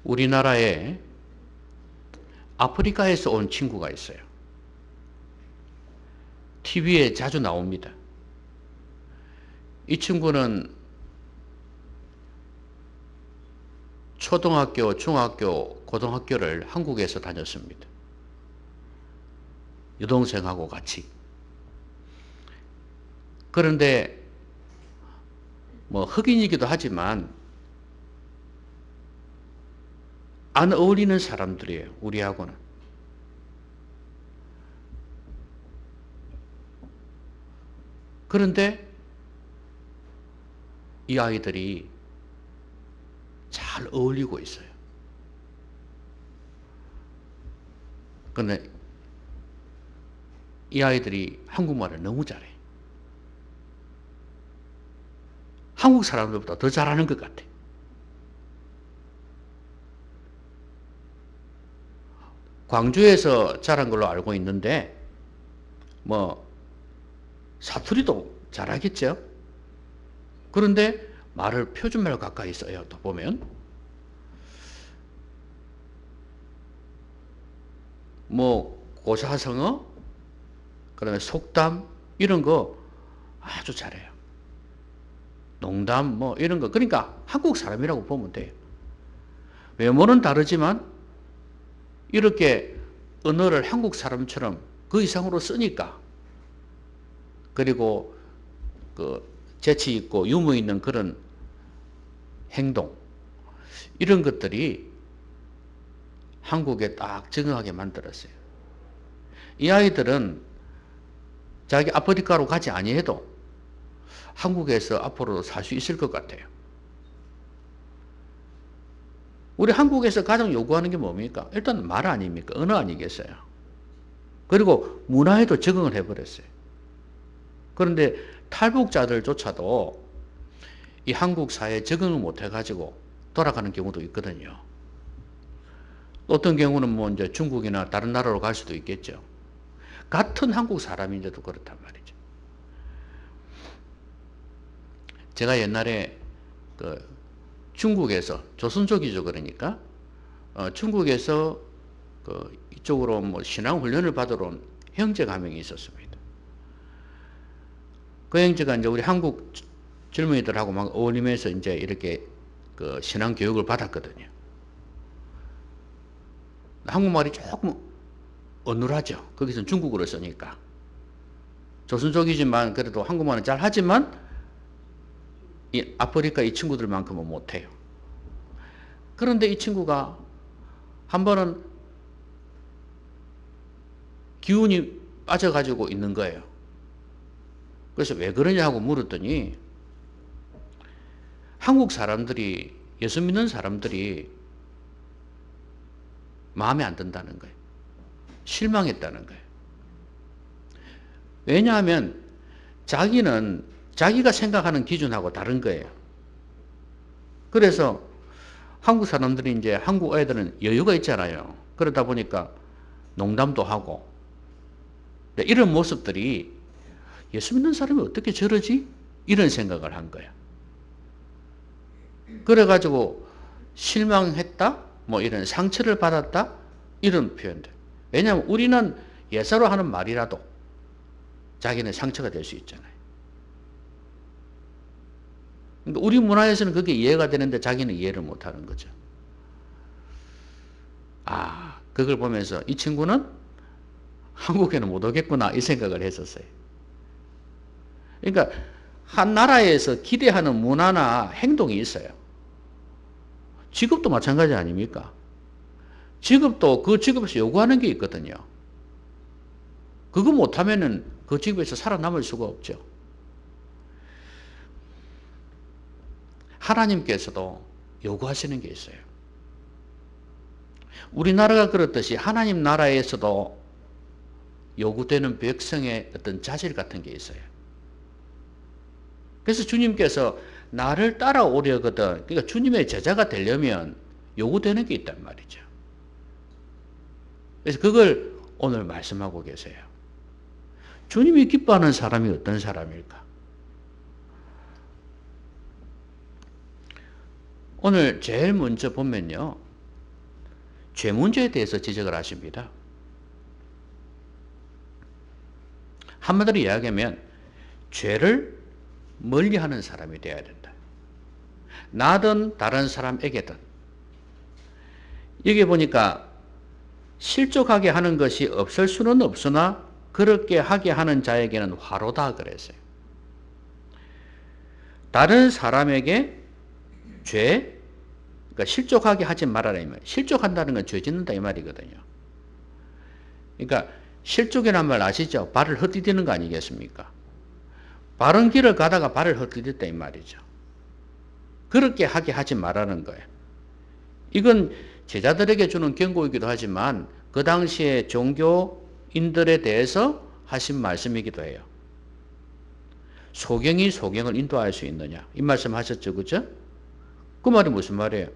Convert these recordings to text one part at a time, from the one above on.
우리나라에 아프리카에서 온 친구가 있어요. TV에 자주 나옵니다. 이 친구는 초등학교, 중학교, 고등학교를 한국에서 다녔습니다. 여동생하고 같이. 그런데 뭐 흑인이기도 하지만 안 어울리는 사람들이에요. 우리하고는. 그런데 이 아이들이 잘 어울리고 있어요. 그런데 이 아이들이 한국말을 너무 잘해. 한국 사람들보다 더 잘하는 것 같아. 광주에서 자란 걸로 알고 있는데 뭐 사투리도 잘하겠죠. 그런데 말을 표준말 가까이 써요. 또 보면 뭐 고사성어, 그다음에 속담 이런 거 아주 잘해요. 농담 뭐 이런 거. 그러니까 한국 사람이라고 보면 돼요. 외모는 다르지만 이렇게 언어를 한국 사람처럼 그 이상으로 쓰니까, 그리고 그 재치 있고 유머 있는 그런 행동, 이런 것들이 한국에 딱 적응하게 만들었어요. 이 아이들은 자기 아프리카로 가지 아니해도 한국에서 앞으로 살 수 있을 것 같아요. 우리 한국에서 가장 요구하는 게 뭡니까? 일단 말 아닙니까? 언어 아니겠어요? 그리고 문화에도 적응을 해버렸어요. 그런데 탈북자들조차도 이 한국 사회에 적응을 못해가지고 돌아가는 경우도 있거든요. 어떤 경우는 뭐 이제 중국이나 다른 나라로 갈 수도 있겠죠. 같은 한국 사람인데도 그렇단 말이죠. 제가 옛날에 그 중국에서 조선족이죠. 그러니까 중국에서 그 이쪽으로 뭐 신앙 훈련을 받으러 온 형제가 한 명이 있었습니다. 그 형제가 이제 우리 한국 젊은이들하고 막 어울리면서 이제 이렇게 그 신앙 교육을 받았거든요. 한국말이 조금 어눌하죠. 거기서는 중국어를 쓰니까. 조선족이지만 그래도 한국말은 잘 하지만 이 아프리카 이 친구들만큼은 못해요. 그런데 이 친구가 한 번은 기운이 빠져가지고 있는 거예요. 그래서 왜 그러냐고 물었더니 한국 사람들이, 예수 믿는 사람들이 마음에 안 든다는 거예요. 실망했다는 거예요. 왜냐하면 자기는 자기가 생각하는 기준하고 다른 거예요. 그래서 한국 사람들이 이제 한국 애들은 여유가 있잖아요. 그러다 보니까 농담도 하고 이런 모습들이 예수 믿는 사람이 어떻게 저러지? 이런 생각을 한 거야. 그래가지고 실망했다? 뭐 이런 상처를 받았다? 이런 표현들. 왜냐하면 우리는 예사로 하는 말이라도 자기는 상처가 될 수 있잖아요. 그러니까 우리 문화에서는 그게 이해가 되는데 자기는 이해를 못하는 거죠. 아, 그걸 보면서 이 친구는 한국에는 못 오겠구나 이 생각을 했었어요. 그러니까 한 나라에서 기대하는 문화나 행동이 있어요. 직업도 마찬가지 아닙니까? 직업도 그 직업에서 요구하는 게 있거든요. 그거 못하면은 그 직업에서 살아남을 수가 없죠. 하나님께서도 요구하시는 게 있어요. 우리나라가 그렇듯이 하나님 나라에서도 요구되는 백성의 어떤 자질 같은 게 있어요. 그래서 주님께서 나를 따라오려거든, 그러니까 주님의 제자가 되려면 요구되는 게 있단 말이죠. 그래서 그걸 오늘 말씀하고 계세요. 주님이 기뻐하는 사람이 어떤 사람일까? 오늘 제일 먼저 보면요, 죄 문제에 대해서 지적을 하십니다. 한마디로 이야기하면 죄를 멀리하는 사람이 되어야 된다. 나든 다른 사람에게든. 여기 보니까 실족하게 하는 것이 없을 수는 없으나 그렇게 하게 하는 자에게는 화로다 그랬어요. 다른 사람에게 죄, 그러니까 실족하게 하지 말아라 이 말. 실족한다는 건 죄 짓는다 이 말이거든요. 그러니까 실족이란 말 아시죠? 발을 헛디디는 거 아니겠습니까? 바른 길을 가다가 발을 헛디뎠다 이 말이죠. 그렇게 하게 하지 말라는 거예요. 이건 제자들에게 주는 경고이기도 하지만 그 당시에 종교인들에 대해서 하신 말씀이기도 해요. 소경이 소경을 인도할 수 있느냐 이 말씀 하셨죠, 그죠? 그 말이 무슨 말이에요?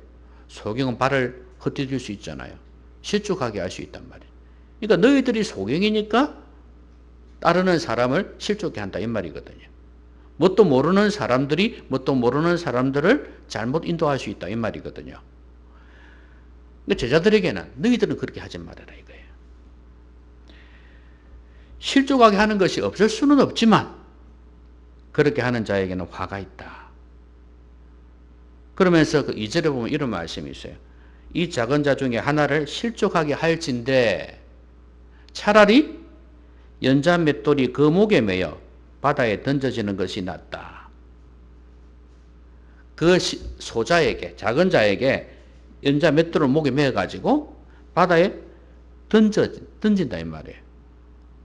소경은 발을 헛디딜 수 있잖아요. 실족하게 할 수 있단 말이에요. 그러니까 너희들이 소경이니까 따르는 사람을 실족해 한다 이 말이거든요. 뭣도 모르는 사람들이 뭣도 모르는 사람들을 잘못 인도할 수 있다 이 말이거든요. 그러니까 제자들에게는 너희들은 그렇게 하지 말아라 이거예요. 실족하게 하는 것이 없을 수는 없지만 그렇게 하는 자에게는 화가 있다. 그러면서 그 2절에 보면 이런 말씀이 있어요. 이 작은 자 중에 하나를 실족하게 할진대 차라리 연자 맷돌이 그 목에 매여 바다에 던져지는 것이 낫다. 그 소자에게, 작은 자에게 연자 맷돌을 목에 매어가지고 바다에 던진다 이 말이에요.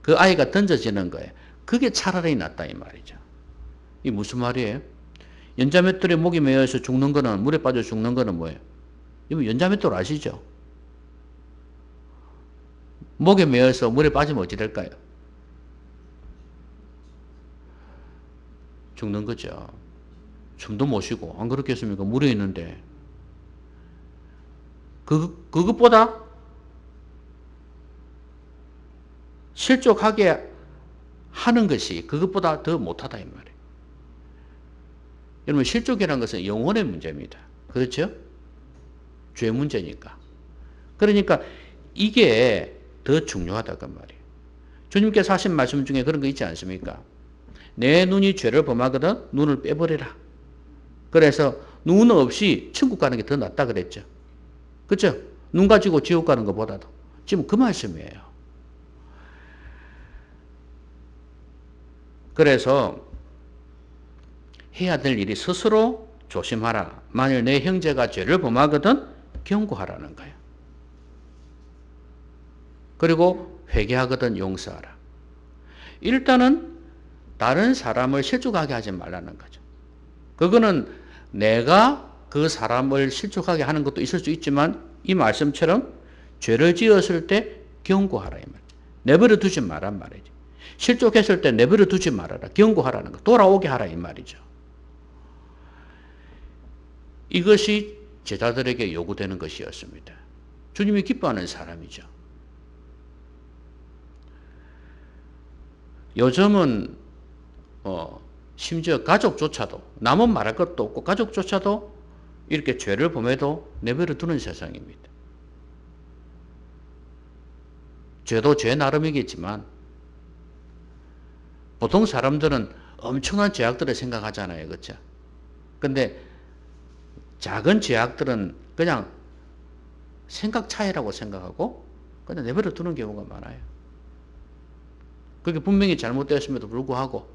그 아이가 던져지는 거예요. 그게 차라리 낫다 이 말이죠. 이 무슨 말이에요? 연자 맷돌에 목이 매여서 죽는 거는, 물에 빠져 죽는 거는 뭐예요? 이거 연자 맷돌 아시죠? 목에 매여서 물에 빠지면 어찌 될까요? 죽는 거죠. 숨도 못 쉬고 안 그렇겠습니까? 물에 있는데 그것보다 실족하게 하는 것이 그것보다 더 못하다 이 말이에요. 여러분 실족이라는 것은 영혼의 문제입니다. 그렇죠? 죄 문제니까. 그러니까 이게 더 중요하다 그 말이에요. 주님께서 하신 말씀 중에 그런 거 있지 않습니까? 내 눈이 죄를 범하거든 눈을 빼버리라. 그래서 눈 없이 천국 가는 게 더 낫다 그랬죠. 그렇죠? 눈 가지고 지옥 가는 것보다도. 지금 그 말씀이에요. 그래서 해야 될 일이 스스로 조심하라. 만일 내 형제가 죄를 범하거든 경고하라는 거예요. 그리고 회개하거든 용서하라. 일단은 다른 사람을 실족하게 하지 말라는 거죠. 그거는 내가 그 사람을 실족하게 하는 것도 있을 수 있지만 이 말씀처럼 죄를 지었을 때 경고하라 이 말. 내버려 두지 말란 말이지. 실족했을 때 내버려 두지 말아라. 경고하라는 거. 돌아오게 하라 이 말이죠. 이것이 제자들에게 요구되는 것이었습니다. 주님이 기뻐하는 사람이죠. 요즘은 심지어 가족조차도 남은 말할 것도 없고 가족조차도 이렇게 죄를 범해도 내버려 두는 세상입니다. 죄도 죄 나름이겠지만 보통 사람들은 엄청난 죄악들을 생각하잖아요. 그렇죠? 근데 작은 죄악들은 그냥 생각 차이라고 생각하고 그냥 내버려 두는 경우가 많아요. 그게 분명히 잘못되었음에도 불구하고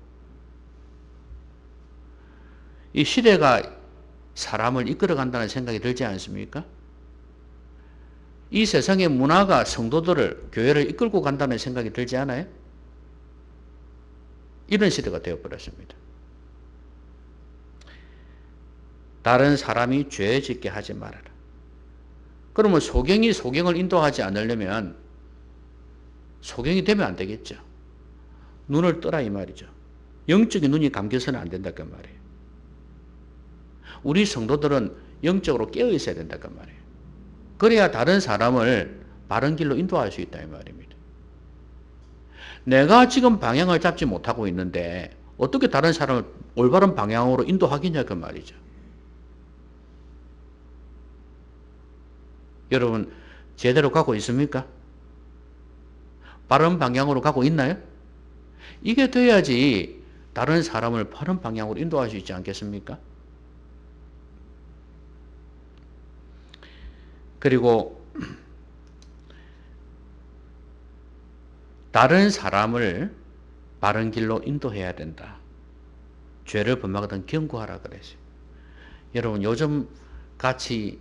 이 시대가 사람을 이끌어간다는 생각이 들지 않습니까? 이 세상의 문화가 성도들을, 교회를 이끌고 간다는 생각이 들지 않아요? 이런 시대가 되어버렸습니다. 다른 사람이 죄 짓게 하지 말아라. 그러면 소경이 소경을 인도하지 않으려면 소경이 되면 안 되겠죠. 눈을 떠라 이 말이죠. 영적인 눈이 감겨서는 안 된다 그 말이에요. 우리 성도들은 영적으로 깨어 있어야 된다 그 말이에요. 그래야 다른 사람을 바른 길로 인도할 수 있다 이 말입니다. 내가 지금 방향을 잡지 못하고 있는데 어떻게 다른 사람을 올바른 방향으로 인도하겠냐 그 말이죠. 여러분 제대로 가고 있습니까? 바른 방향으로 가고 있나요? 이게 돼야지 다른 사람을 바른 방향으로 인도할 수 있지 않겠습니까? 그리고 다른 사람을 바른 길로 인도해야 된다. 죄를 범하거든 경고하라 그랬어요. 여러분 요즘 같은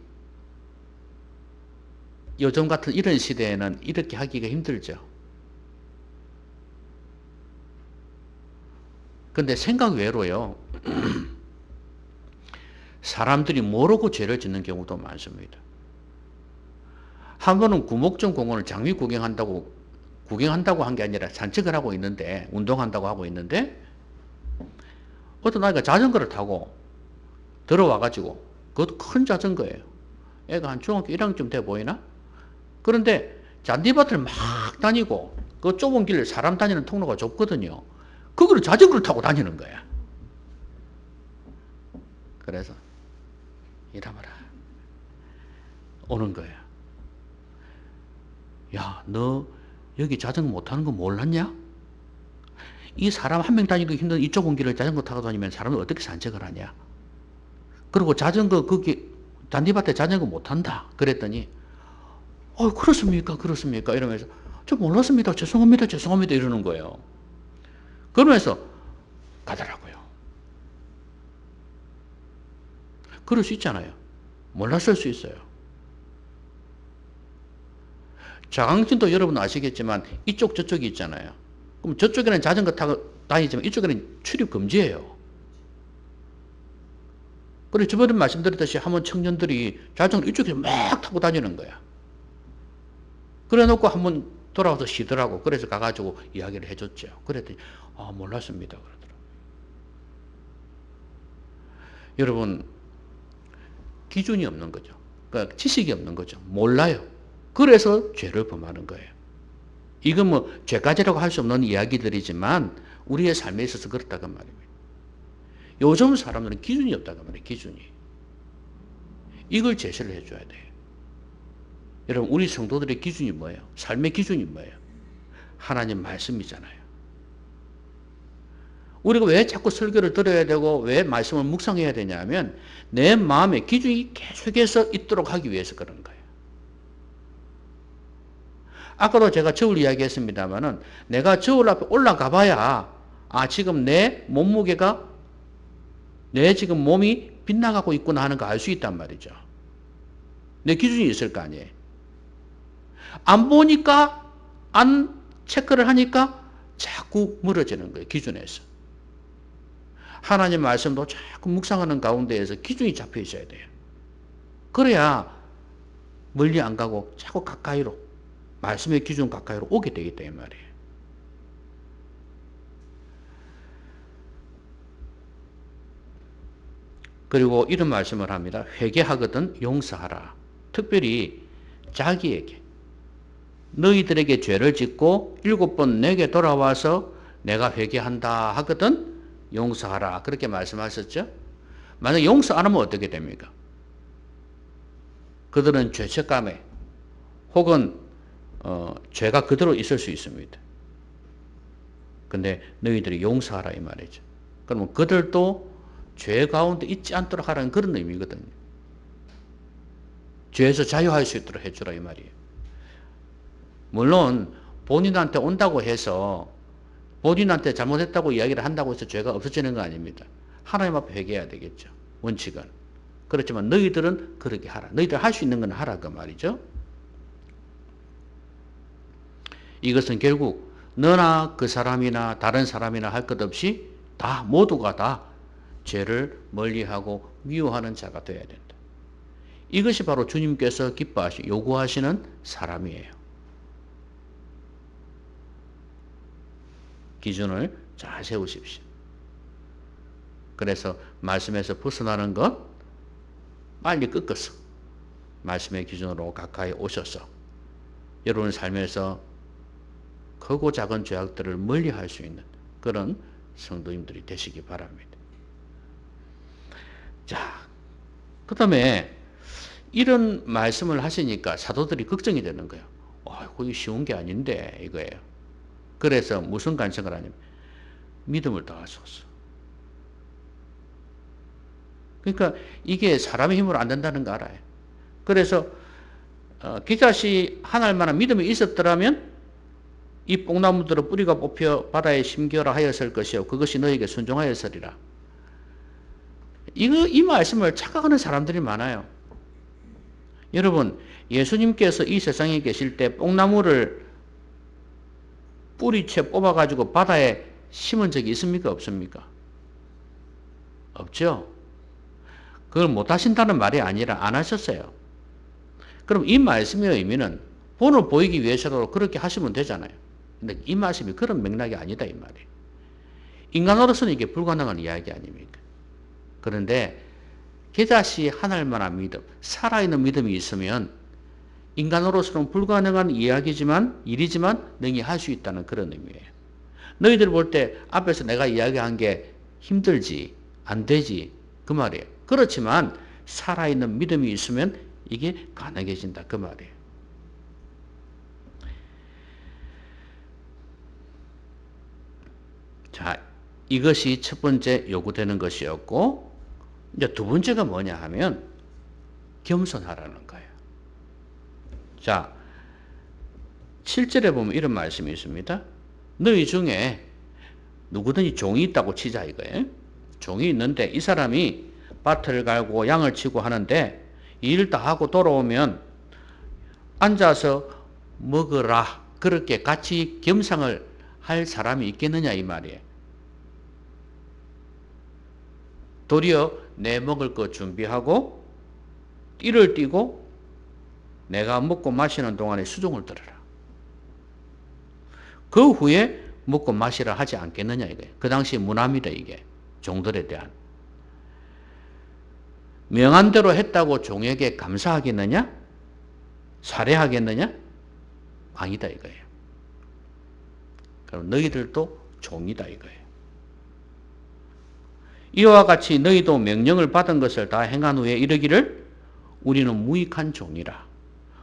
이런 시대에는 이렇게 하기가 힘들죠. 근데 생각 외로요. 사람들이 모르고 죄를 짓는 경우도 많습니다. 한 번은 구목정 공원을 장미 구경한다고 한 게 아니라 산책을 하고 있는데, 운동한다고 하고 있는데, 어떤 아이가 자전거를 타고 들어와가지고, 그것도 큰 자전거예요. 애가 한 중학교 1학년쯤 돼 보이나? 그런데 잔디밭을 막 다니고, 그 좁은 길, 사람 다니는 통로가 좁거든요. 거기를 자전거를 타고 다니는 거야. 그래서, 이러봐라. 오는 거야. 야, 너 여기 자전거 못 타는 거 몰랐냐? 이 사람 한 명 다니기 힘든 이 좁은 길을 자전거 타고 다니면 사람은 어떻게 산책을 하냐? 그리고 자전거 거기 잔디밭에 자전거 못 탄다. 그랬더니 그렇습니까? 그렇습니까? 이러면서 저 몰랐습니다. 죄송합니다. 죄송합니다. 이러는 거예요. 그러면서 가더라고요. 그럴 수 있잖아요. 몰랐을 수 있어요. 자강진도 여러분 아시겠지만 이쪽 저쪽이 있잖아요. 그럼 저쪽에는 자전거 타고 다니지만 이쪽에는 출입 금지예요. 그리고 저번에 말씀드렸듯이 한번 청년들이 자전거 이쪽에서 막 타고 다니는 거야. 그래 놓고 한번 돌아와서 쉬더라고. 그래서 가가지고 이야기를 해줬죠. 그랬더니 몰랐습니다. 그러더라고요. 여러분 기준이 없는 거죠. 그러니까 지식이 없는 거죠. 몰라요. 그래서 죄를 범하는 거예요. 이건 뭐 죄까지라고 할 수 없는 이야기들이지만 우리의 삶에 있어서 그렇다고 말입니다. 요즘 사람들은 기준이 없다고 말이에요. 기준이. 이걸 제시를 해줘야 돼요. 여러분 우리 성도들의 기준이 뭐예요? 삶의 기준이 뭐예요? 하나님 말씀이잖아요. 우리가 왜 자꾸 설교를 들어야 되고 왜 말씀을 묵상해야 되냐면 내 마음에 기준이 계속해서 있도록 하기 위해서 그런 거예요. 아까도 제가 저울 이야기했습니다만은 내가 저울 앞에 올라가 봐야 지금 내 몸무게가 내 지금 몸이 빗나가고 있구나 하는 거 알 수 있단 말이죠. 내 기준이 있을 거 아니에요. 안 보니까 안 체크를 하니까 자꾸 멀어지는 거예요. 기준에서. 하나님 말씀도 자꾸 묵상하는 가운데에서 기준이 잡혀 있어야 돼요. 그래야 멀리 안 가고 자꾸 가까이로 말씀의 기준 가까이로 오게 되기 때문에 말이에요. 그리고 이런 말씀을 합니다. 회개하거든 용서하라. 특별히 자기에게 너희들에게 죄를 짓고 7번 내게 돌아와서 내가 회개한다 하거든 용서하라. 그렇게 말씀하셨죠? 만약 용서 안 하면 어떻게 됩니까? 그들은 죄책감에 혹은 죄가 그대로 있을 수 있습니다. 근데 너희들이 용서하라 이 말이죠. 그러면 그들도 죄 가운데 있지 않도록 하라는 그런 의미거든요. 죄에서 자유할 수 있도록 해주라 이 말이에요. 물론 본인한테 온다고 해서 본인한테 잘못했다고 이야기를 한다고 해서 죄가 없어지는 거 아닙니다. 하나님 앞에 회개해야 되겠죠. 원칙은. 그렇지만 너희들은 그렇게 하라. 너희들 할 수 있는 건 하라 그 말이죠. 이것은 결국 너나 그 사람이나 다른 사람이나 할 것 없이 모두가 다 죄를 멀리하고 미워하는 자가 되어야 된다. 이것이 바로 주님께서 요구하시는 사람이에요. 기준을 잘 세우십시오. 그래서 말씀에서 벗어나는 것 빨리 꺾어서 말씀의 기준으로 가까이 오셔서 여러분 삶에서 크고 작은 죄악들을 멀리할 수 있는 그런 성도님들이 되시기 바랍니다. 자, 그 다음에 이런 말씀을 하시니까 사도들이 걱정이 되는 거예요. 이거 쉬운 게 아닌데 이거예요. 그래서 무슨 간청을 하냐면 믿음을 더하소서. 그러니까 이게 사람의 힘으로 안 된다는 거 알아요. 그래서 기자시 하나일 만한 믿음이 있었더라면 이 뽕나무들은 뿌리가 뽑혀 바다에 심겨라 하였을 것이요 그것이 너에게 순종하였으리라. 이 말씀을 착각하는 사람들이 많아요. 여러분, 예수님께서 이 세상에 계실 때 뽕나무를 뿌리채 뽑아가지고 바다에 심은 적이 있습니까? 없습니까? 없죠. 그걸 못 하신다는 말이 아니라 안 하셨어요. 그럼 이 말씀의 의미는 본을 보이기 위해서라도 그렇게 하시면 되잖아요. 근데 이 말씀이 그런 맥락이 아니다 이 말이에요. 인간으로서는 이게 불가능한 이야기 아닙니까? 그런데 겨자씨 하나만한 믿음, 살아있는 믿음이 있으면 인간으로서는 불가능한 이야기지만 일이지만 능히 할 수 있다는 그런 의미예요. 너희들 볼 때 앞에서 내가 이야기한 게 힘들지 안 되지 그 말이에요. 그렇지만 살아있는 믿음이 있으면 이게 가능해진다 그 말이에요. 자, 이것이 첫 번째 요구되는 것이었고, 이제 두 번째가 뭐냐 하면 겸손하라는 거예요. 자, 7절에 보면 이런 말씀이 있습니다. 너희 중에 누구든지 종이 있다고 치자 이거예요. 종이 있는데 이 사람이 밭을 갈고 양을 치고 하는데 일 다 하고 돌아오면 앉아서 먹으라 그렇게 같이 겸상을 할 사람이 있겠느냐 이 말이에요. 도리어 내 먹을 거 준비하고 띠를 띠고 내가 먹고 마시는 동안에 수종을 들어라. 그 후에 먹고 마시라 하지 않겠느냐 이거예요. 그 당시 문화입니다 이게. 종들에 대한. 명한 대로 했다고 종에게 감사하겠느냐? 살해하겠느냐? 아니다 이거예요. 그럼 너희들도 종이다 이거예요. 이와 같이 너희도 명령을 받은 것을 다 행한 후에 이르기를 우리는 무익한 종이라.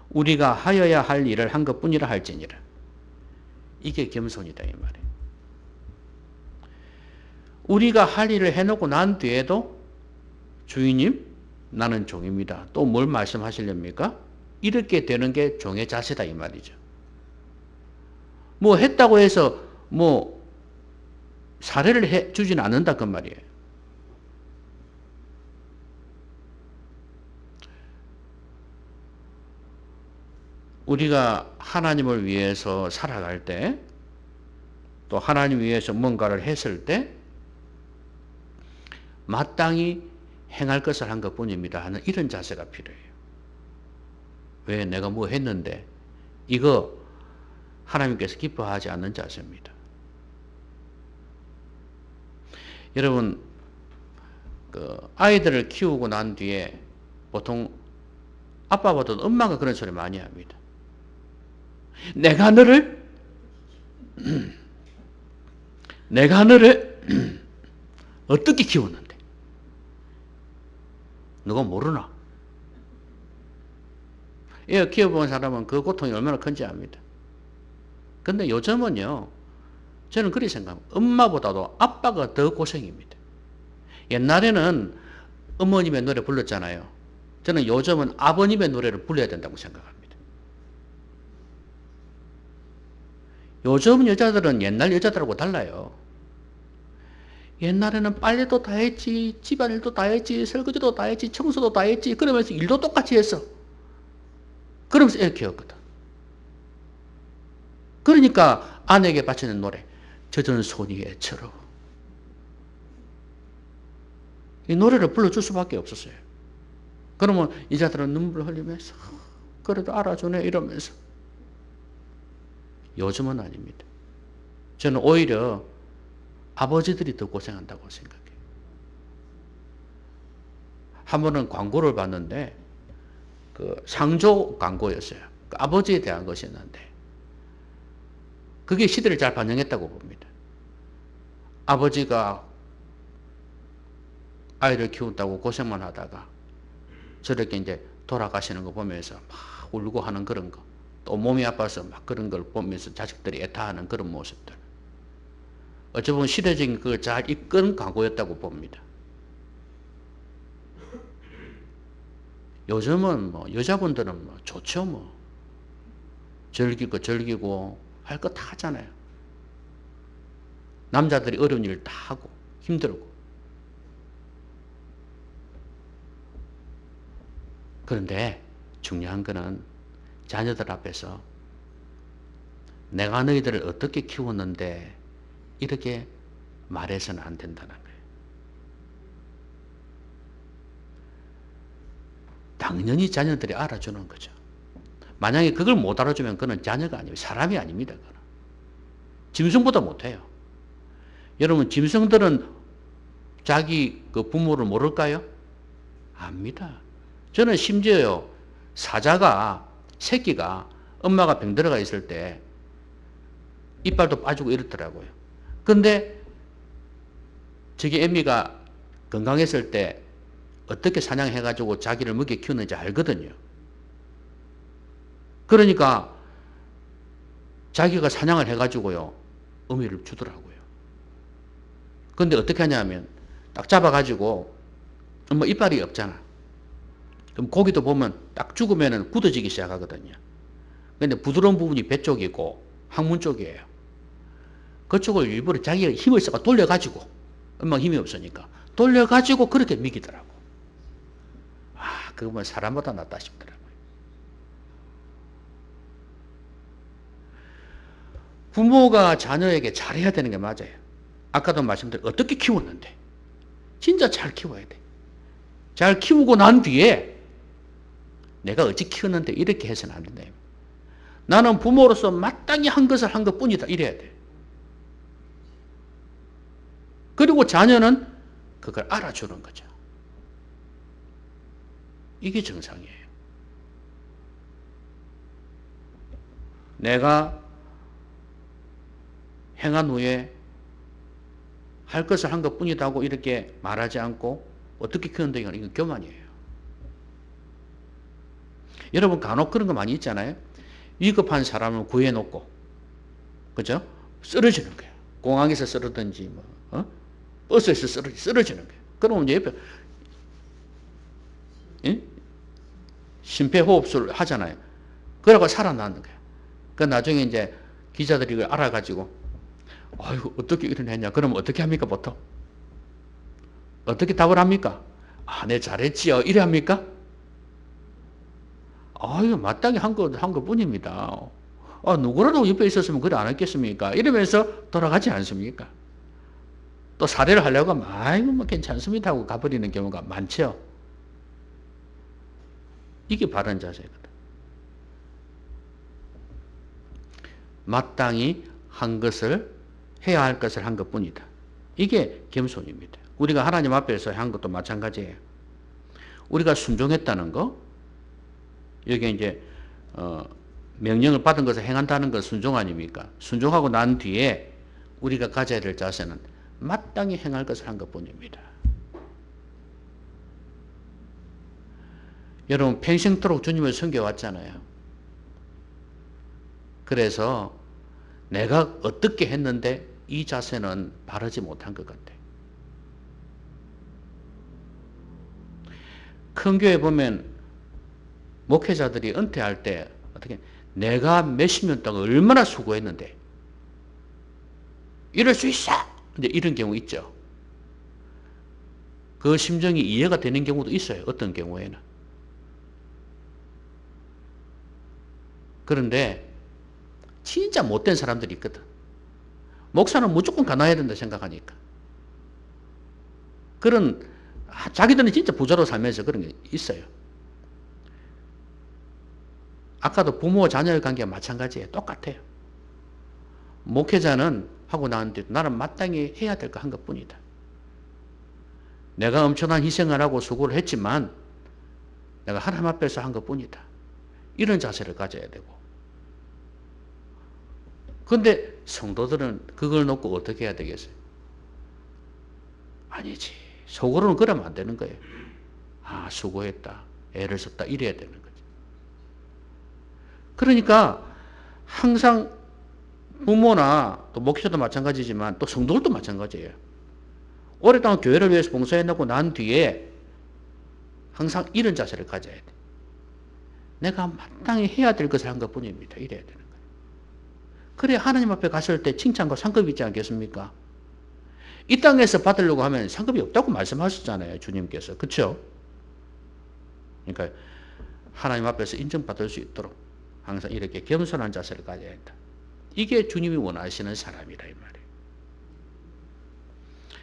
우리가 하여야 할 일을 한 것뿐이라 할지니라. 이게 겸손이다 이 말이에요. 우리가 할 일을 해놓고 난 뒤에도 주인님 나는 종입니다. 또 뭘 말씀하시렵니까? 이렇게 되는 게 종의 자세다 이 말이죠. 뭐 했다고 해서 뭐 사례를 해주지는 않는다 그 말이에요. 우리가 하나님을 위해서 살아갈 때 또 하나님 위해서 뭔가를 했을 때 마땅히 행할 것을 한 것뿐입니다 하는 이런 자세가 필요해요. 왜 내가 뭐 했는데 이거 하나님께서 기뻐하지 않는 자세입니다. 여러분 아이들을 키우고 난 뒤에 보통 아빠보다 엄마가 그런 소리 많이 합니다. 내가 너를 어떻게 키웠는데 누가 모르나? 애 키워본 사람은 그 고통이 얼마나 큰지 압니다. 근데 요즘은요 저는 그렇게 생각합니다. 엄마보다도 아빠가 더 고생입니다. 옛날에는 어머님의 노래 불렀잖아요. 저는 요즘은 아버님의 노래를 불러야 된다고 생각합니다. 요즘 여자들은 옛날 여자들하고 달라요. 옛날에는 빨래도 다 했지, 집안일도 다 했지, 설거지도 다 했지, 청소도 다 했지, 그러면서 일도 똑같이 했어. 그러면서 애 키웠거든. 그러니까 아내에게 바치는 노래, 젖은 손이 애처로. 이 노래를 불러줄 수밖에 없었어요. 그러면 여자들은 눈물을 흘리면서 그래도 알아주네 이러면서. 요즘은 아닙니다. 저는 오히려 아버지들이 더 고생한다고 생각해요. 한 번은 광고를 봤는데 그 상조 광고였어요. 그 아버지에 대한 것이었는데 그게 시대를 잘 반영했다고 봅니다. 아버지가 아이를 키운다고 고생만 하다가 저렇게 이제 돌아가시는 거 보면서 막 울고 하는 그런 거, 또 몸이 아파서 막 그런 걸 보면서 자식들이 애타하는 그런 모습들. 어찌 보면 시대적인 그걸 잘 이끈 광고였다고 봅니다. 요즘은 뭐 여자분들은 뭐 좋죠 뭐. 즐기고 즐기고 할 거 다 하잖아요. 남자들이 어려운 일 다 하고 힘들고. 그런데 중요한 거는 자녀들 앞에서 내가 너희들을 어떻게 키웠는데 이렇게 말해서는 안 된다는 거예요. 당연히 자녀들이 알아주는 거죠. 만약에 그걸 못 알아주면 그는 자녀가 아니에요. 사람이 아닙니다. 그는. 짐승보다 못해요. 여러분 짐승들은 자기 그 부모를 모를까요? 압니다. 저는 심지어요. 사자가 새끼가 엄마가 병들어가 있을 때 이빨도 빠지고 이렇더라고요. 근데 저기 애미가 건강했을 때 어떻게 사냥해가지고 자기를 먹여 키우는지 알거든요. 그러니까 자기가 사냥을 해가지고요. 어미를 주더라고요. 근데 어떻게 하냐면 딱 잡아가지고 뭐 이빨이 없잖아. 그럼 고기도 보면 딱 죽으면 굳어지기 시작하거든요. 근데 부드러운 부분이 배 쪽이고 항문 쪽이에요. 그쪽을 일부러 자기가 힘을 써가 돌려가지고 엄마가 힘이 없으니까 돌려가지고 그렇게 먹이더라고. 아, 그거 뭐 사람보다 낫다 싶더라고요. 부모가 자녀에게 잘해야 되는 게 맞아요. 아까도 말씀드린 어떻게 키웠는데 진짜 잘 키워야 돼. 잘 키우고 난 뒤에 내가 어찌 키웠는데 이렇게 해서는 안 된다. 나는 부모로서 마땅히 한 것을 한 것뿐이다. 이래야 돼. 그리고 자녀는 그걸 알아주는 거죠. 이게 정상이에요. 내가 행한 후에 할 것을 한 것뿐이다고 이렇게 말하지 않고 어떻게 키운다 이건 교만이에요. 여러분 간혹 그런 거 많이 있잖아요. 위급한 사람을 구해놓고 그죠? 쓰러지는 거예요. 공항에서 쓰러든지 뭐 버스에서 쓰러지는 거예요. 그러면 이제 옆에 심폐호흡술 하잖아요. 그러고 살아나는 거예요. 그 나중에 이제 기자들이 이걸 알아가지고 아이고 어떻게 일어났냐. 그러면 어떻게 합니까 보통? 어떻게 답을 합니까? 아, 네 잘했지요. 이래 합니까? 아유 마땅히 한 것뿐입니다. 아, 누구라도 옆에 있었으면 그래 안 했겠습니까? 이러면서 돌아가지 않습니까? 또 사례를 하려고 하면 아이고 뭐 괜찮습니다 하고 가버리는 경우가 많죠. 이게 바른 자세거든. 마땅히 한 것을 해야 할 것을 한 것뿐이다. 이게 겸손입니다. 우리가 하나님 앞에서 한 것도 마찬가지예요. 우리가 순종했다는 거, 여기 이제 명령을 받은 것을 행한다는 것 순종 아닙니까? 순종하고 난 뒤에 우리가 가져야 될 자세는 마땅히 행할 것을 한 것뿐입니다. 여러분 평생토록 주님을 섬겨왔잖아요. 그래서 내가 어떻게 했는데 이 자세는 바르지 못한 것 같아. 큰 교회 보면 목회자들이 은퇴할 때 어떻게 내가 몇십 년 동안 얼마나 수고했는데 이럴 수 있어. 이제 이런 경우 있죠. 그 심정이 이해가 되는 경우도 있어요. 어떤 경우에는. 그런데 진짜 못된 사람들이 있거든. 목사는 무조건 가난해야 된다 생각하니까. 그런 자기들은 진짜 부자로 살면서 그런 게 있어요. 아까도 부모와 자녀의 관계가 마찬가지예요. 똑같아요. 목회자는 하고 나왔는데 나는 마땅히 해야 될 거 한 것뿐이다. 내가 엄청난 희생을 하고 수고를 했지만 내가 하나님 앞에서 한 것뿐이다. 이런 자세를 가져야 되고. 그런데 성도들은 그걸 놓고 어떻게 해야 되겠어요? 아니지. 속으로는 그러면 안 되는 거예요. 아, 수고했다. 애를 썼다 이래야 되는 거죠. 그러니까 항상 부모나 또 목회자도 마찬가지지만 또 성도들도 마찬가지예요. 오랫동안 교회를 위해서 봉사해놓고 난 뒤에 항상 이런 자세를 가져야 돼. 내가 마땅히 해야 될 것을 한 것뿐입니다. 이래야 되는 거예요. 그래 하나님 앞에 갔을 때 칭찬과 상급이 있지 않겠습니까? 이 땅에서 받으려고 하면 상급이 없다고 말씀하셨잖아요. 주님께서. 그렇죠? 그러니까 하나님 앞에서 인정받을 수 있도록 항상 이렇게 겸손한 자세를 가져야 한다. 이게 주님이 원하시는 사람이라 이 말이에요.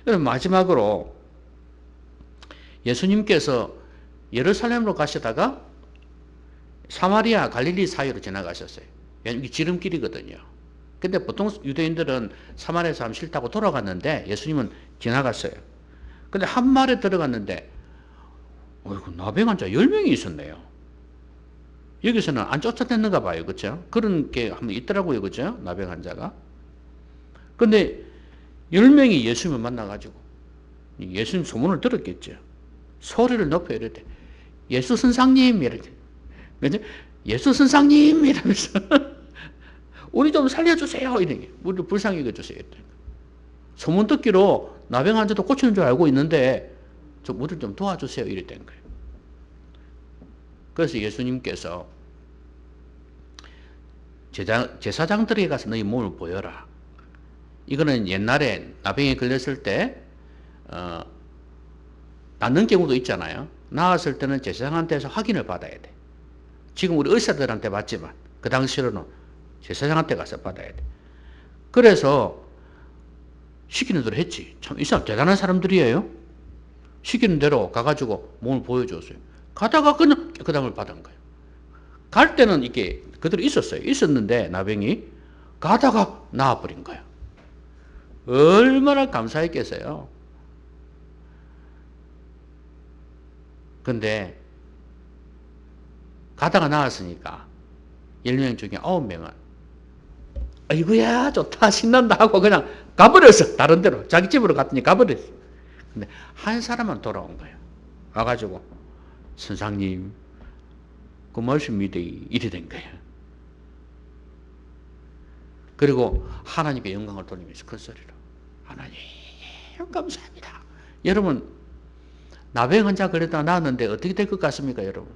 그럼 마지막으로 예수님께서 예루살렘으로 가시다가 사마리아 갈릴리 사이로 지나가셨어요. 왜냐면 이게 지름길이거든요. 근데 보통 유대인들은 사마리아에서 하면 싫다고 돌아갔는데 예수님은 지나갔어요. 근데 한 마을에 들어갔는데 어이구, 나병 환자 10명이 있었네요. 여기서는 안 쫓아냈는가 봐요. 그렇죠? 그런 게 한번 있더라고요. 그렇죠? 나병 환자가. 근데 10명이 예수님을 만나가지고 예수님 소문을 들었겠죠. 소리를 높여 이랬대. 예수 선생님 이렇게. 그죠? 예수 선생님 이러면서 우리 좀 살려주세요. 이렇게. 우리 불쌍히 여겨주세요. 소문 듣기로 나병 환자도 고치는 줄 알고 있는데 우리 좀 도와주세요. 이랬던 거예요. 그래서 예수님께서 제사장들에게 가서 너희 몸을 보여라. 이거는 옛날에 나병에 걸렸을 때 낫는 경우도 있잖아요. 나았을 때는 제사장한테서 확인을 받아야 돼. 지금 우리 의사들한테 받지만 그 당시로는 제사장한테 가서 받아야 돼. 그래서 시키는 대로 했지. 참 이 사람 대단한 사람들이에요. 시키는 대로 가가지고 몸을 보여줬어요. 가다가 그냥 깨끗함을 받은 거예요. 갈 때는 이게 그대로 있었어요. 있었는데 나병이 가다가 나아버린 거예요. 얼마나 감사했겠어요. 근데 가다가 나았으니까 10명 중에 9명은 아이고야 좋다 신난다 하고 그냥 가버렸어. 다른 데로 자기 집으로 갔더니 가버렸어. 근데 한 사람은 돌아온 거예요. 와가지고 선생님 그 말씀 믿어 이래 된 거예요. 그리고 하나님께 영광을 돌리면서 큰 소리로 하나님 감사합니다. 여러분 나병 환자 걸렸다가 나았는데 어떻게 될 것 같습니까 여러분?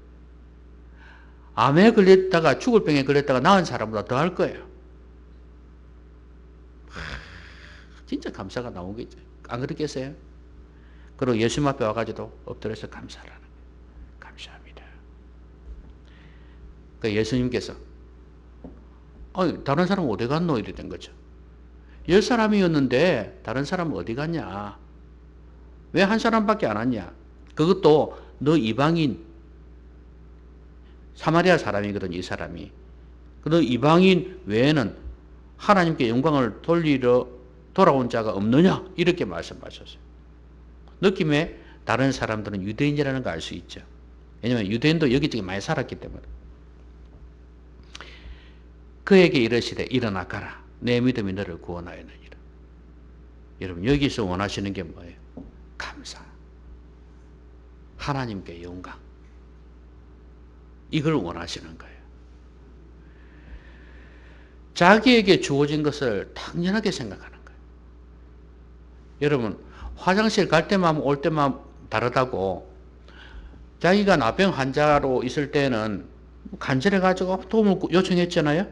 암에 걸렸다가 죽을 병에 걸렸다가 나은 사람보다 더 할 거예요. 진짜 감사가 나오겠죠. 안 그렇겠어요? 그리고 예수님 앞에 와가지고 엎드려서 감사하라는 거예요. 감사합니다. 그 예수님께서 다른 사람 어디 갔노? 이래 된 거죠. 10사람이었는데 다른 사람은 어디 갔냐? 왜 한 사람밖에 안 왔냐? 그것도 너 이방인 사마리아 사람이거든 이 사람이. 너 이방인 외에는 하나님께 영광을 돌리러 돌아온 자가 없느냐? 이렇게 말씀하셨어요. 느낌에 다른 사람들은 유대인이라는 걸 알 수 있죠. 왜냐하면 유대인도 여기저기 많이 살았기 때문에. 그에게 이르시되 일어나 가라. 내 믿음이 너를 구원하였느니라. 여러분 여기서 원하시는 게 뭐예요? 감사. 하나님께 영광. 이걸 원하시는 거예요. 자기에게 주어진 것을 당연하게 생각하는 거예요. 여러분 화장실 갈 때만 올 때만 다르다고 자기가 나병 환자로 있을 때는 간절해가지고 도움을 요청했잖아요.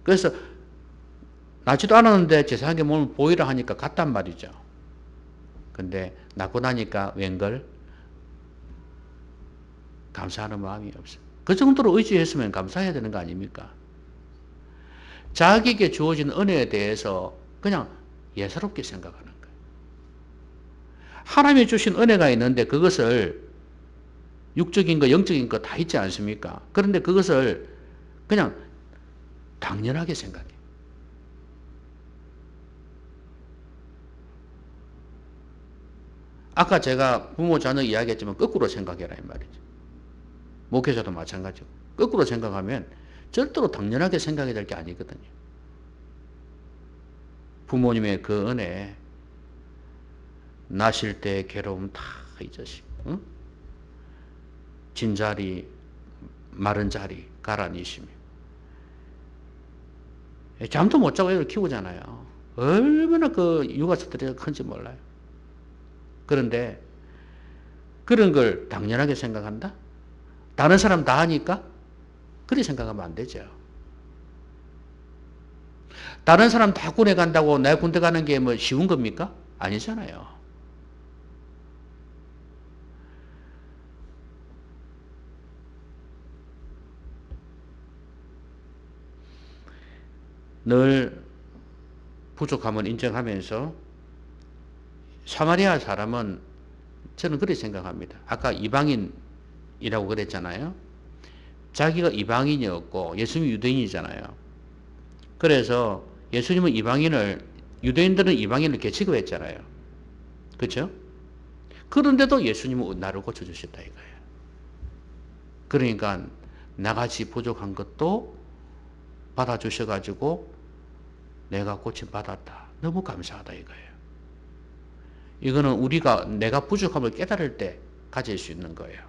그래서 나지도 않았는데 제사장에게 몸을 보이라 하니까 갔단 말이죠. 근데 낫고 나니까 웬걸 감사하는 마음이 없어요. 그 정도로 의지했으면 감사해야 되는 거 아닙니까? 자기에게 주어진 은혜에 대해서 그냥 예사롭게 생각하는 거예요. 하나님이 주신 은혜가 있는데 그것을 육적인 거, 영적인 거 다 있지 않습니까? 그런데 그것을 그냥 당연하게 생각해요. 아까 제가 부모 자녀 이야기했지만 거꾸로 생각해라 이 말이죠. 목회자도 마찬가지고 거꾸로 생각하면 절대로 당연하게 생각해야 될 게 아니거든요. 부모님의 그 은혜 나실 때 괴로움 다 잊으시고 응? 진 자리, 마른 자리, 가라니시며. 잠도 못 자고 애를 키우잖아요. 얼마나 그 육아 스트레스가 큰지 몰라요. 그런데 그런 걸 당연하게 생각한다? 다른 사람 다 하니까? 그렇게 생각하면 안 되죠. 다른 사람 다 군에 간다고 내 군대 가는 게 뭐 쉬운 겁니까? 아니잖아요. 늘 부족함을 인정하면서 사마리아 사람은 저는 그렇게 생각합니다. 아까 이방인이라고 그랬잖아요. 자기가 이방인이었고 예수님이 유대인이잖아요. 그래서 예수님은 유대인들은 이방인을 개취급했잖아요. 그렇죠? 그런데도 예수님은 나를 고쳐주셨다 이거예요. 그러니까 나같이 부족한 것도 받아주셔가지고 내가 고침받았다. 너무 감사하다 이거예요. 이거는 우리가 내가 부족함을 깨달을 때 가질 수 있는 거예요.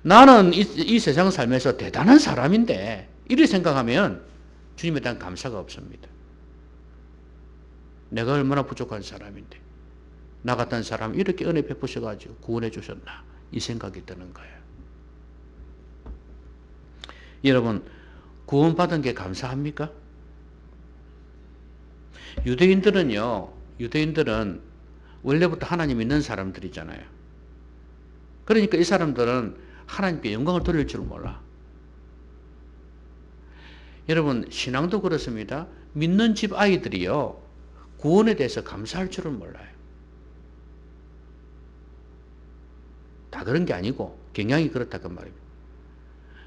나는 이 세상 살면서 대단한 사람인데 이렇게 생각하면 주님에 대한 감사가 없습니다. 내가 얼마나 부족한 사람인데 나 같은 사람 이렇게 은혜 베푸셔가지고 구원해 주셨나 이 생각이 드는 거예요. 여러분 구원받은 게 감사합니까? 유대인들은 원래부터 하나님 믿는 사람들이잖아요. 그러니까 이 사람들은 하나님께 영광을 돌릴 줄 몰라. 여러분 신앙도 그렇습니다. 믿는 집 아이들이요 구원에 대해서 감사할 줄은 몰라요. 다 그런 게 아니고 경향이 그렇다고 말입니다.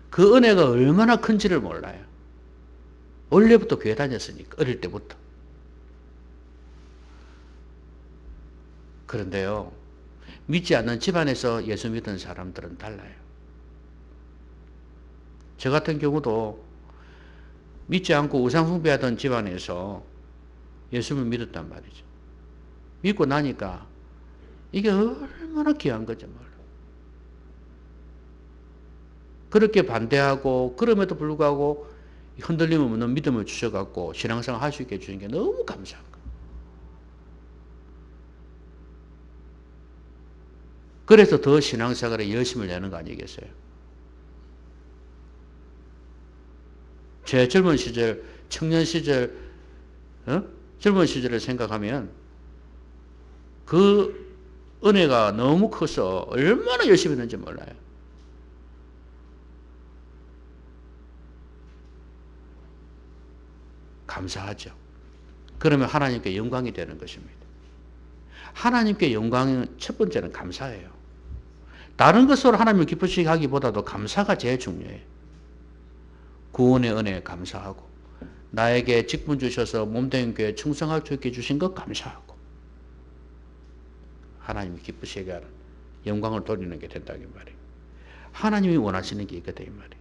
그 은혜가 얼마나 큰지를 몰라요. 원래부터 교회 다녔으니까 어릴 때부터. 그런데요 믿지 않는 집안에서 예수 믿은 사람들은 달라요. 저 같은 경우도 믿지 않고 우상숭배하던 집안에서 예수를 믿었단 말이죠. 믿고 나니까 이게 얼마나 귀한 거죠. 그렇게 반대하고 그럼에도 불구하고 흔들림 없는 믿음을 주셔갖고 신앙생활 할 수 있게 해주는 게 너무 감사한 거예요. 그래서 더 신앙생활에 열심을 내는 거 아니겠어요? 제 젊은 시절, 청년 시절, 젊은 시절을 생각하면 그 은혜가 너무 커서 얼마나 열심히 했는지 몰라요. 감사하죠. 그러면 하나님께 영광이 되는 것입니다. 하나님께 영광은 첫 번째는 감사예요. 다른 것으로 하나님을 기쁘시게 하기보다도 감사가 제일 중요해요. 구원의 은혜에 감사하고 나에게 직분 주셔서 몸된 교회 충성할 수 있게 주신 것 감사하고 하나님이 기쁘시게 하는 영광을 돌리는 게 된다 이 말이에요. 하나님이 원하시는 게 있거든 이 말이에요.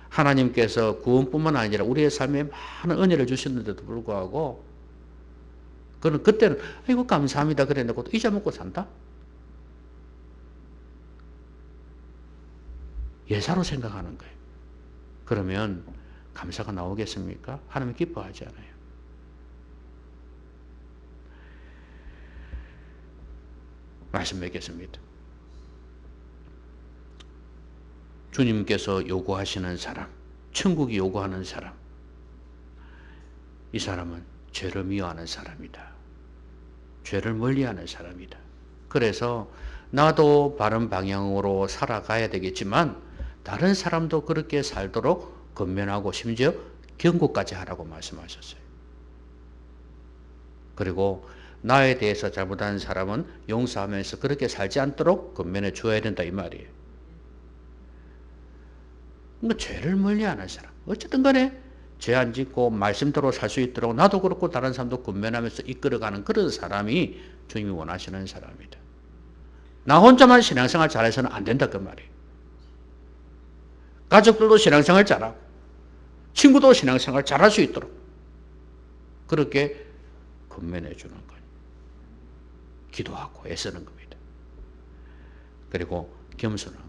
하나님께서 구원뿐만 아니라 우리의 삶에 많은 은혜를 주셨는데도 불구하고 그때는 아이고 감사합니다 그래놓고 잊어먹고 산다? 예사로 생각하는 거예요. 그러면 감사가 나오겠습니까? 하나님 기뻐하지 않아요. 말씀 맺겠습니다. 주님께서 요구하시는 사람, 천국이 요구하는 사람, 이 사람은 죄를 미워하는 사람이다. 죄를 멀리하는 사람이다. 그래서 나도 바른 방향으로 살아가야 되겠지만 다른 사람도 그렇게 살도록 권면하고 심지어 경고까지 하라고 말씀하셨어요. 그리고 나에 대해서 잘못한 사람은 용서하면서 그렇게 살지 않도록 권면해 주어야 된다 이 말이에요. 그러니까 죄를 멀리하는 사람. 어쨌든 간에 죄 안 짓고 말씀대로 살 수 있도록 나도 그렇고 다른 사람도 권면하면서 이끌어가는 그런 사람이 주님이 원하시는 사람이다. 나 혼자만 신앙생활 잘해서는 안 된다 그 말이에요. 가족들도 신앙생활 잘하고 친구도 신앙생활 잘할 수 있도록 그렇게 권면해 주는 거예요. 기도하고 애쓰는 겁니다. 그리고 겸손한 거.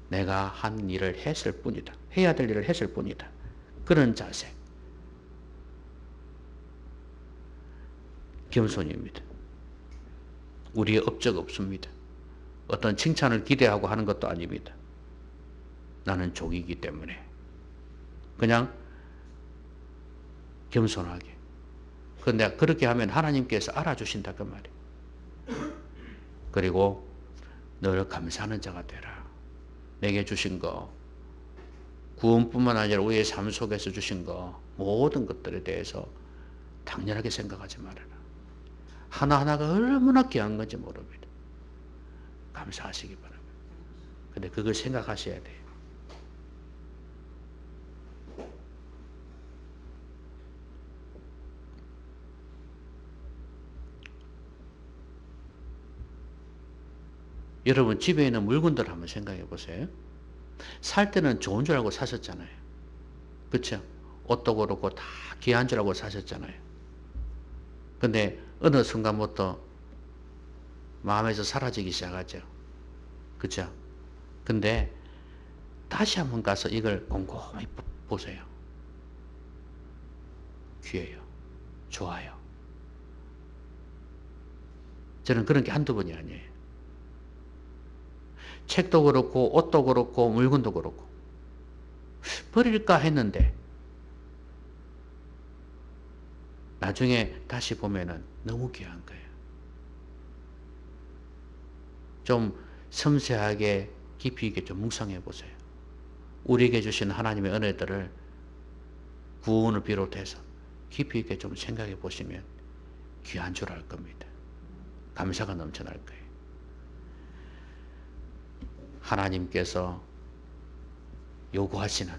내가 한 일을 했을 뿐이다. 해야 될 일을 했을 뿐이다. 그런 자세. 겸손입니다. 우리의 업적 없습니다. 어떤 칭찬을 기대하고 하는 것도 아닙니다. 나는 종이기 때문에 그냥 겸손하게. 그런데 그렇게 하면 하나님께서 알아주신다 그 말이에요. 그리고 늘 감사하는 자가 되라. 내게 주신 거, 구원뿐만 아니라 우리의 삶 속에서 주신 거, 모든 것들에 대해서 당연하게 생각하지 말아라. 하나하나가 얼마나 귀한 건지 모릅니다. 감사하시기 바랍니다. 근데 그걸 생각하셔야 돼요. 여러분 집에 있는 물건들 한번 생각해 보세요. 살 때는 좋은 줄 알고 사셨잖아요. 그렇죠? 옷도 그렇고 다 귀한 줄 알고 사셨잖아요. 근데 어느 순간부터 마음에서 사라지기 시작하죠. 그렇죠? 근데 다시 한번 가서 이걸 곰곰이 보세요. 귀해요. 좋아요. 저는 그런 게 한두 번이 아니에요. 책도 그렇고 옷도 그렇고 물건도 그렇고 버릴까 했는데 나중에 다시 보면은 너무 귀한 거예요. 좀 섬세하게 깊이 있게 좀 묵상해 보세요. 우리에게 주신 하나님의 은혜들을 구원을 비롯해서 깊이 있게 좀 생각해 보시면 귀한 줄 알 겁니다. 감사가 넘쳐날 거예요. 하나님께서 요구하시는,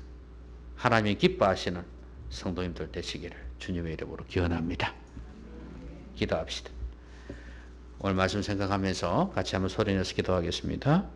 하나님이 기뻐하시는 성도님들 되시기를 주님의 이름으로 기원합니다. 기도합시다. 오늘 말씀 생각하면서 같이 한번 소리내서 기도하겠습니다.